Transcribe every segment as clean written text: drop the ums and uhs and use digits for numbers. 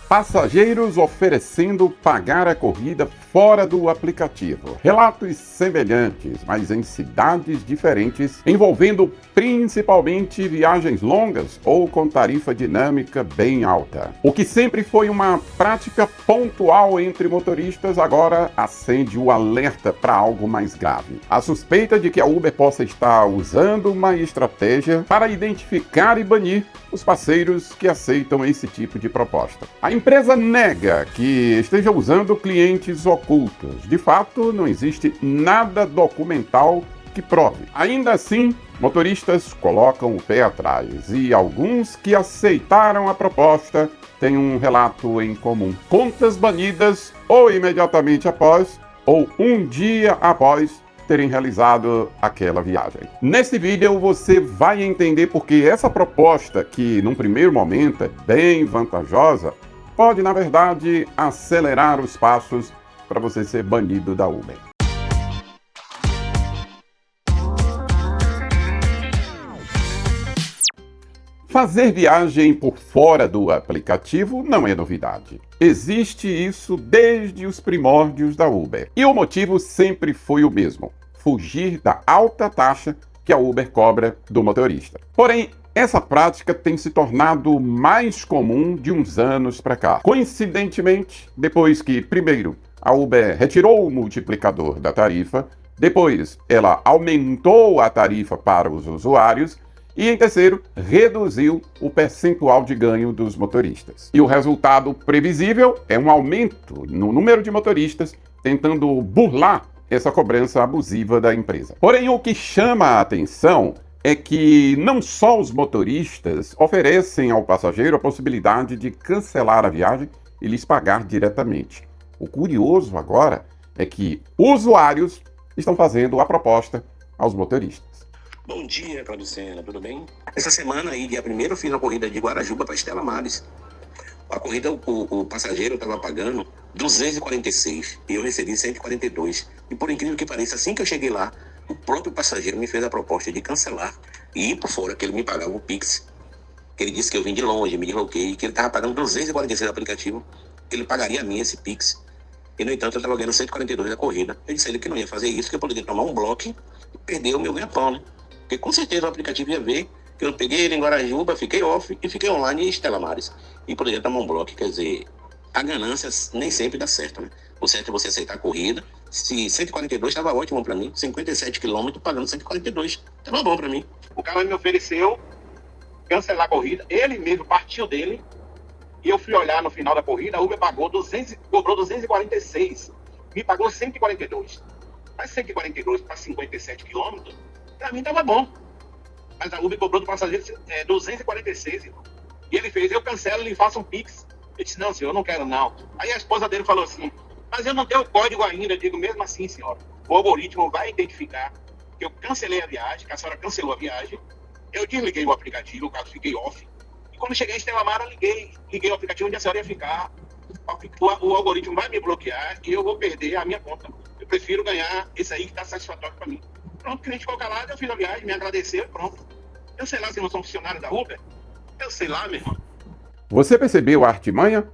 Passageiros oferecendo pagar a corrida fora do aplicativo. Relatos semelhantes, mas em cidades diferentes, envolvendo principalmente viagens longas ou com tarifa dinâmica bem alta. O que sempre foi uma prática pontual entre motoristas, agora acende o alerta para algo mais grave. A suspeita de que a Uber possa estar usando uma estratégia para identificar e banir os parceiros que aceitam esse tipo de proposta. A empresa nega que esteja usando clientes ocultos. De fato, não existe nada documental que prove. Ainda assim, motoristas colocam o pé atrás e alguns que aceitaram a proposta têm um relato em comum: contas banidas ou imediatamente após ou um dia após terem realizado aquela viagem. Nesse vídeo você vai entender porque essa proposta, que num primeiro momento é bem vantajosa, pode na verdade acelerar os passos para você ser banido da Uber. Fazer viagem por fora do aplicativo não é novidade. Existe isso desde os primórdios da Uber. E o motivo sempre foi o mesmo: fugir da alta taxa que a Uber cobra do motorista. Porém, essa prática tem se tornado mais comum de uns anos para cá. Coincidentemente, depois que, primeiro, a Uber retirou o multiplicador da tarifa, depois ela aumentou a tarifa para os usuários, e, em terceiro, reduziu o percentual de ganho dos motoristas. E o resultado previsível é um aumento no número de motoristas tentando burlar essa cobrança abusiva da empresa. Porém, o que chama a atenção é que não só os motoristas oferecem ao passageiro a possibilidade de cancelar a viagem e lhes pagar diretamente. O curioso agora é que usuários estão fazendo a proposta aos motoristas. Bom dia, Claudicena, tudo bem? Essa semana aí, dia 1º, eu fiz uma corrida de Guarajuba para Stella Maris. A corrida, o passageiro estava pagando 246 e eu recebi 142. E por incrível que pareça, assim que eu cheguei lá, o próprio passageiro me fez a proposta de cancelar e ir por fora, que ele me pagava o Pix. Ele disse que eu vim de longe, me desloquei, que ele estava pagando 246 no aplicativo, que ele pagaria a mim esse Pix. E, no entanto, eu estava ganhando 142 da corrida. Eu disse a ele que não ia fazer isso, que eu poderia tomar um bloco e perder o meu ganha-pão, né? Porque com certeza o aplicativo ia ver que eu peguei ele em Guarajuba, fiquei off e fiquei online em Stella Maris. E poderia tomar um bloco, quer dizer, a ganância nem sempre dá certo, né? O certo é você aceitar a corrida. Se 142 estava ótimo para mim, 57 quilômetros pagando 142, estava bom para mim. O cara me ofereceu cancelar a corrida, ele mesmo partiu dele, e eu fui olhar no final da corrida, a Uber cobrou 246, me pagou 142. Mas 142 para 57 quilômetros, para mim estava bom. Mas a Uber cobrou do passageiro 246, irmão. E ele fez: eu cancelo e lhe faço um Pix. Eu disse: não, senhor, eu não quero não. Aí a esposa dele falou assim: mas eu não tenho o código ainda. Eu digo: mesmo assim, senhora, o algoritmo vai identificar que eu cancelei a viagem, que a senhora cancelou a viagem. Eu desliguei o aplicativo, o caso fiquei off. E quando cheguei em Stella Maris, liguei o aplicativo onde a senhora ia ficar. O algoritmo vai me bloquear e eu vou perder a minha conta. Eu prefiro ganhar esse aí que está satisfatório para mim. Pronto, o cliente ficou calado, eu fiz a viagem, me agradeceu e pronto. Eu sei lá se não são funcionários da Uber. Eu sei lá, meu irmão. Você percebeu a artimanha?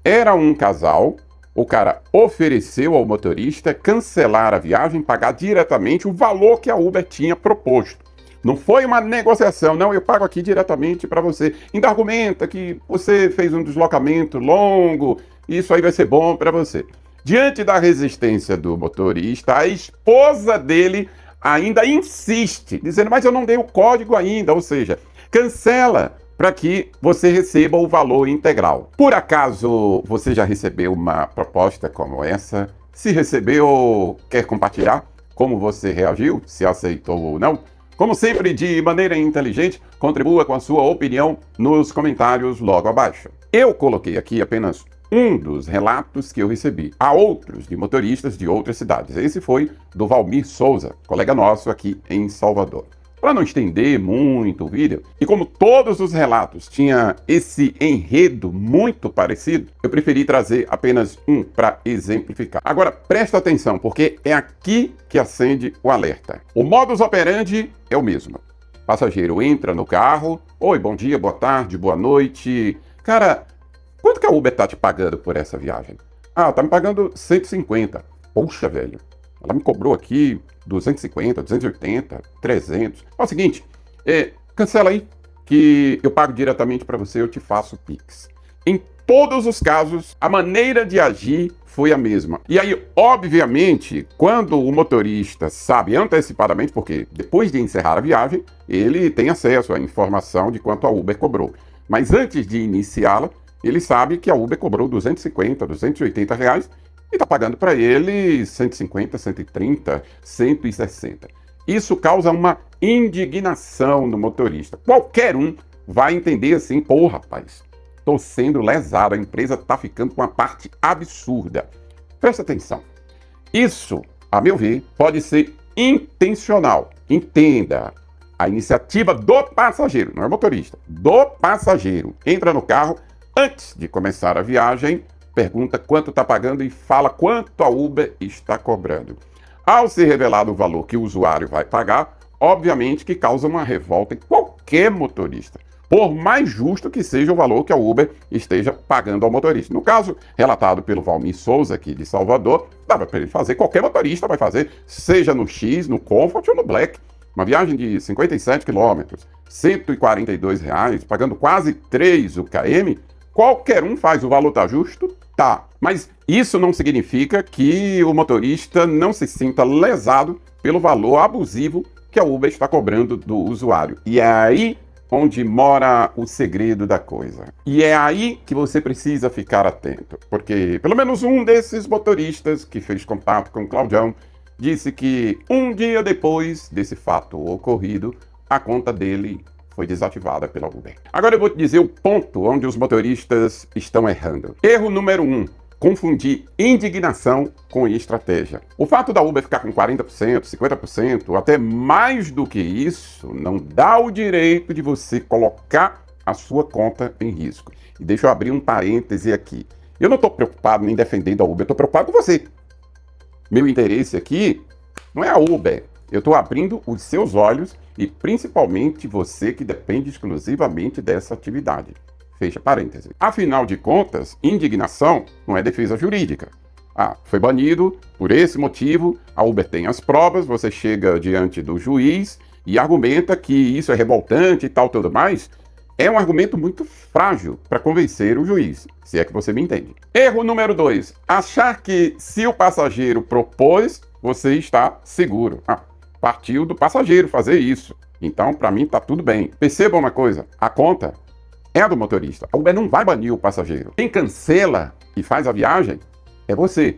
Era um casal, o cara ofereceu ao motorista cancelar a viagem, pagar diretamente o valor que a Uber tinha proposto. Não foi uma negociação, não, eu pago aqui diretamente para você. Ainda argumenta que você fez um deslocamento longo, e isso aí vai ser bom para você. Diante da resistência do motorista, a esposa dele ainda insiste, dizendo: mas eu não dei o código ainda, ou seja, cancela para que você receba o valor integral. Por acaso você já recebeu uma proposta como essa? Se recebeu, quer compartilhar como você reagiu, se aceitou ou não? Como sempre, de maneira inteligente, contribua com a sua opinião nos comentários logo abaixo. Eu coloquei aqui apenas um dos relatos que eu recebi. Há outros de motoristas de outras cidades. Esse foi do Valmir Souza, colega nosso aqui em Salvador. Para não estender muito o vídeo, e como todos os relatos tinham esse enredo muito parecido, eu preferi trazer apenas um para exemplificar. Agora, presta atenção, porque é aqui que acende o alerta. O modus operandi é o mesmo. Passageiro entra no carro: oi, bom dia, boa tarde, boa noite. Cara, Quanto que a Uber tá te pagando por essa viagem? Ah, tá me pagando 150. Poxa, velho. Ela me cobrou aqui 250, 280, 300. É o seguinte, cancela aí, que eu pago diretamente para você, eu te faço Pix. Em todos os casos, a maneira de agir foi a mesma. E aí, obviamente, quando o motorista sabe antecipadamente, porque depois de encerrar a viagem, ele tem acesso à informação de quanto a Uber cobrou. Mas antes de iniciá-la, ele sabe que a Uber cobrou 250, 280 reais e está pagando para ele 150, 130, 160. Isso causa uma indignação no motorista. Qualquer um vai entender assim, pô, rapaz, estou sendo lesado, a empresa está ficando com uma parte absurda. Presta atenção. Isso, a meu ver, pode ser intencional. Entenda. A iniciativa do passageiro, não é motorista, do passageiro. Entra no carro antes de começar a viagem, pergunta quanto está pagando e fala quanto a Uber está cobrando. Ao ser revelado o valor que o usuário vai pagar, obviamente que causa uma revolta em qualquer motorista, por mais justo que seja o valor que a Uber esteja pagando ao motorista. No caso relatado pelo Valmir Souza, aqui de Salvador, dava para ele fazer, qualquer motorista vai fazer, seja no X, no Comfort ou no Black. Uma viagem de 57 quilômetros, R$ 142, pagando quase 3 o km, qualquer um faz. O valor tá justo? Tá. Mas isso não significa que o motorista não se sinta lesado pelo valor abusivo que a Uber está cobrando do usuário. E é aí onde mora o segredo da coisa. E é aí que você precisa ficar atento, porque pelo menos um desses motoristas que fez contato com o Claudião disse que um dia depois desse fato ocorrido, a conta dele foi desativada pela Uber. Agora eu vou te dizer o ponto onde os motoristas estão errando. Erro número 1. Confundir indignação com estratégia. O fato da Uber ficar com 40%, 50%, ou até mais do que isso, não dá o direito de você colocar a sua conta em risco. E deixa eu abrir um parêntese aqui. Eu não estou preocupado nem defendendo a Uber, eu estou preocupado com você. Meu interesse aqui não é a Uber. Eu estou abrindo os seus olhos e principalmente você que depende exclusivamente dessa atividade. Fecha parênteses. Afinal de contas, indignação não é defesa jurídica. Ah, foi banido por esse motivo, a Uber tem as provas, você chega diante do juiz e argumenta que isso é revoltante e tal, tudo mais. É um argumento muito frágil para convencer o juiz, se é que você me entende. Erro número 2. Achar que se o passageiro propôs, você está seguro. Partiu do passageiro fazer isso. Então, para mim, tá tudo bem. Perceba uma coisa, a conta é do motorista. A Uber não vai banir o passageiro. Quem cancela e faz a viagem é você.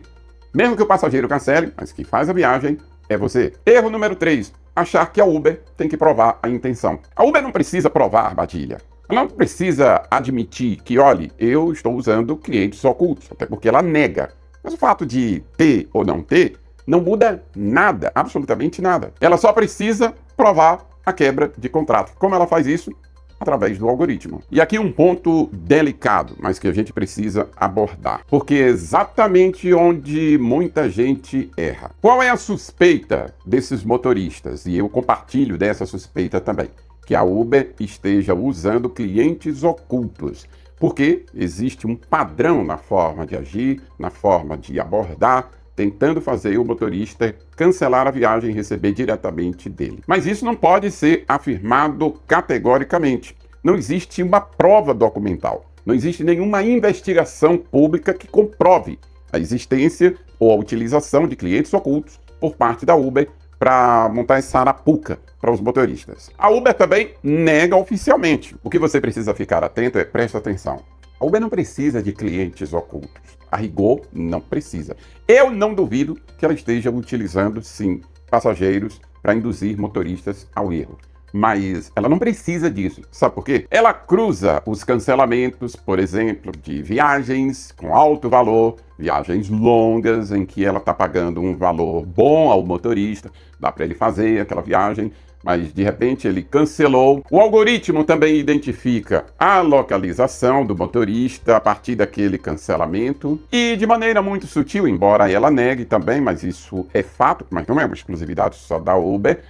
Mesmo que o passageiro cancele, mas quem faz a viagem é você. Erro número 3. Achar que a Uber tem que provar a intenção. A Uber não precisa provar a armadilha. Ela não precisa admitir que, olhe, eu estou usando clientes ocultos, até porque ela nega. Mas o fato de ter ou não ter não muda nada, absolutamente nada. Ela só precisa provar a quebra de contrato. Como ela faz isso? Através do algoritmo. E aqui um ponto delicado, mas que a gente precisa abordar, porque é exatamente onde muita gente erra. Qual é a suspeita desses motoristas? E eu compartilho dessa suspeita também, que a Uber esteja usando clientes ocultos, porque existe um padrão na forma de agir, na forma de abordar, tentando fazer o motorista cancelar a viagem e receber diretamente dele. Mas isso não pode ser afirmado categoricamente. Não existe uma prova documental. Não existe nenhuma investigação pública que comprove a existência ou a utilização de clientes ocultos por parte da Uber para montar essa arapuca para os motoristas. A Uber também nega oficialmente. O que você precisa ficar atento é, presta atenção, a Uber não precisa de clientes ocultos. A rigor, não precisa. Eu não duvido que ela esteja utilizando, sim, passageiros para induzir motoristas ao erro. Mas ela não precisa disso. Sabe por quê? Ela cruza os cancelamentos, por exemplo, de viagens com alto valor, viagens longas, em que ela está pagando um valor bom ao motorista, dá para ele fazer aquela viagem, mas de repente ele cancelou. O algoritmo também identifica a localização do motorista a partir daquele cancelamento e de maneira muito sutil, embora ela negue também, mas isso é fato, mas não é uma exclusividade só da Uber.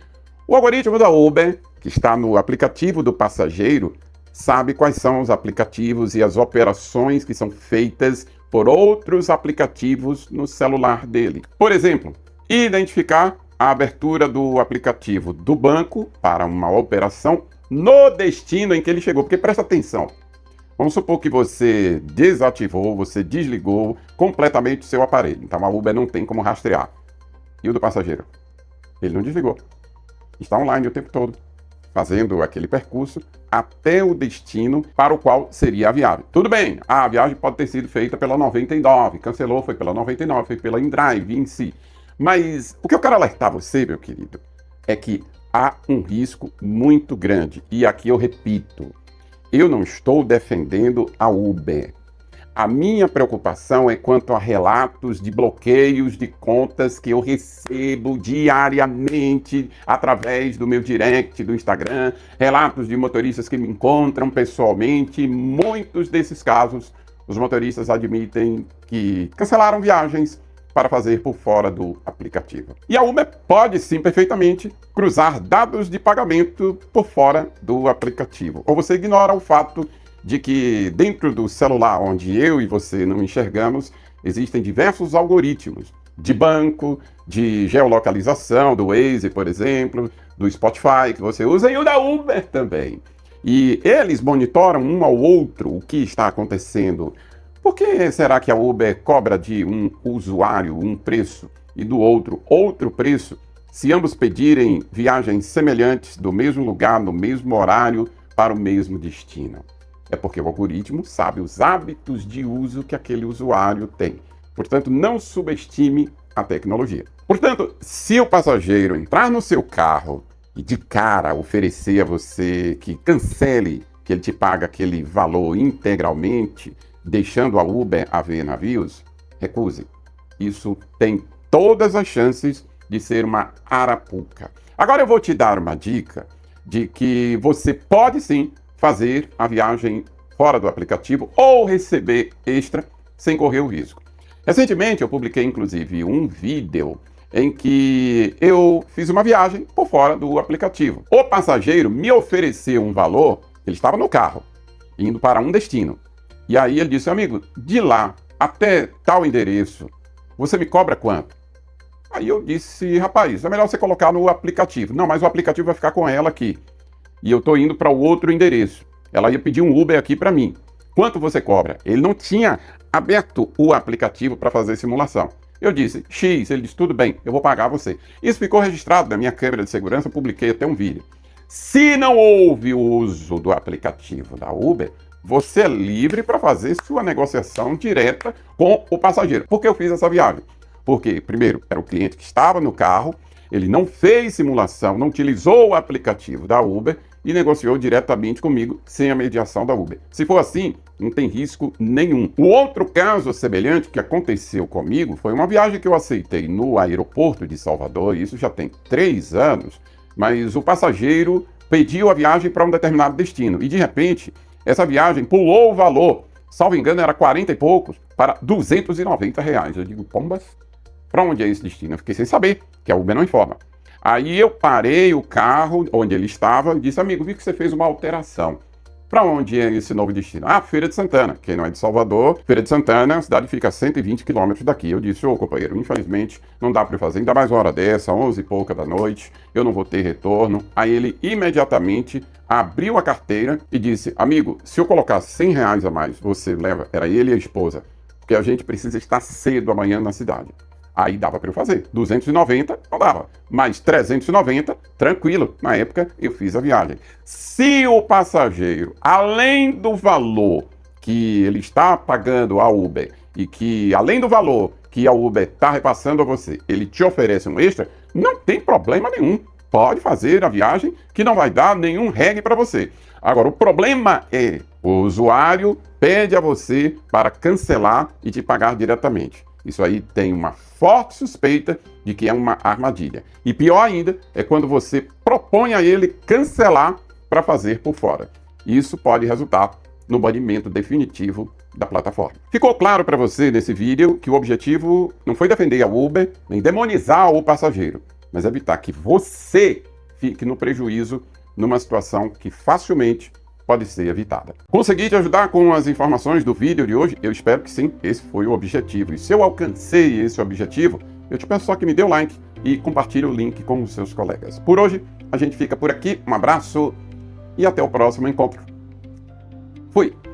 O algoritmo da Uber, que está no aplicativo do passageiro, sabe quais são os aplicativos e as operações que são feitas por outros aplicativos no celular dele. Por exemplo, identificar a abertura do aplicativo do banco para uma operação no destino em que ele chegou. Porque presta atenção, vamos supor que você desativou, você desligou completamente o seu aparelho. Então a Uber não tem como rastrear. E o do passageiro? Ele não desligou. Está online o tempo todo, fazendo aquele percurso até o destino para o qual seria a viagem. Tudo bem, a viagem pode ter sido feita pela 99, cancelou, foi pela 99, foi pela InDrive em si. Mas o que eu quero alertar você, meu querido, é que há um risco muito grande. E aqui eu repito, eu não estou defendendo a Uber. A minha preocupação é quanto a relatos de bloqueios de contas que eu recebo diariamente através do meu direct do Instagram, relatos de motoristas que me encontram pessoalmente. Muitos desses casos, os motoristas admitem que cancelaram viagens para fazer por fora do aplicativo. E a Uber pode sim perfeitamente cruzar dados de pagamento por fora do aplicativo. Ou você ignora o fato de que dentro do celular onde eu e você não enxergamos, existem diversos algoritmos de banco, de geolocalização, do Waze, por exemplo, do Spotify que você usa e o da Uber também. E eles monitoram um ao outro o que está acontecendo. Por que será que a Uber cobra de um usuário um preço e do outro outro preço, se ambos pedirem viagens semelhantes do mesmo lugar, no mesmo horário, para o mesmo destino? É porque o algoritmo sabe os hábitos de uso que aquele usuário tem. Portanto, não subestime a tecnologia. Portanto, se o passageiro entrar no seu carro e de cara oferecer a você que cancele, que ele te paga aquele valor integralmente, deixando a Uber a ver navios, recuse. Isso tem todas as chances de ser uma arapuca. Agora eu vou te dar uma dica de que você pode sim fazer a viagem fora do aplicativo ou receber extra sem correr o risco. Recentemente eu publiquei inclusive um vídeo em que eu fiz uma viagem por fora do aplicativo. O passageiro me ofereceu um valor, ele estava no carro, indo para um destino. E aí ele disse, amigo, de lá até tal endereço, você me cobra quanto? Aí eu disse, rapaz, é melhor você colocar no aplicativo. Não, mas o aplicativo vai ficar com ela aqui. E eu estou indo para o outro endereço. Ela ia pedir um Uber aqui para mim. Quanto você cobra? Ele não tinha aberto o aplicativo para fazer simulação. Eu disse, X. Ele disse, tudo bem, eu vou pagar você. Isso ficou registrado na minha câmera de segurança, eu publiquei até um vídeo. Se não houve o uso do aplicativo da Uber, você é livre para fazer sua negociação direta com o passageiro. Por que eu fiz essa viagem? Porque, primeiro, era o cliente que estava no carro, ele não fez simulação, não utilizou o aplicativo da Uber e negociou diretamente comigo sem a mediação da Uber. Se for assim, não tem risco nenhum. O outro caso semelhante que aconteceu comigo foi uma viagem que eu aceitei no aeroporto de Salvador, e isso já tem 3 anos, mas o passageiro pediu a viagem para um determinado destino e de repente essa viagem pulou o valor, salvo engano era 40 e poucos, para R$290. Eu digo, pombas, para onde é esse destino? Eu fiquei sem saber, que a Uber não informa. Aí eu parei o carro onde ele estava e disse, amigo, vi que você fez uma alteração. Para onde é esse novo destino? Ah, Feira de Santana. Quem não é de Salvador, Feira de Santana, a cidade fica a 120 quilômetros daqui. Eu disse, ô companheiro, infelizmente não dá para eu fazer, ainda mais uma hora dessa, 11 e pouca da noite, eu não vou ter retorno. Aí ele imediatamente abriu a carteira e disse, amigo, se eu colocar R$100 a mais, você leva, era ele e a esposa, porque a gente precisa estar cedo amanhã na cidade. Aí dava para eu fazer. 290 não dava, mas 390, tranquilo. Na época eu fiz a viagem. Se o passageiro, além do valor que ele está pagando a Uber e que além do valor que a Uber está repassando a você, ele te oferece um extra, não tem problema nenhum. Pode fazer a viagem que não vai dar nenhum reggae para você. Agora, o problema é o usuário pede a você para cancelar e te pagar diretamente. Isso aí tem uma forte suspeita de que é uma armadilha. E pior ainda é quando você propõe a ele cancelar para fazer por fora. Isso pode resultar no banimento definitivo da plataforma. Ficou claro para você nesse vídeo que o objetivo não foi defender a Uber, nem demonizar o passageiro, mas evitar que você fique no prejuízo numa situação que facilmente pode ser evitada. Consegui te ajudar com as informações do vídeo de hoje? Eu espero que sim, esse foi o objetivo. E se eu alcancei esse objetivo, eu te peço só que me dê o like e compartilhe o link com os seus colegas. Por hoje, a gente fica por aqui. Um abraço e até o próximo encontro. Fui!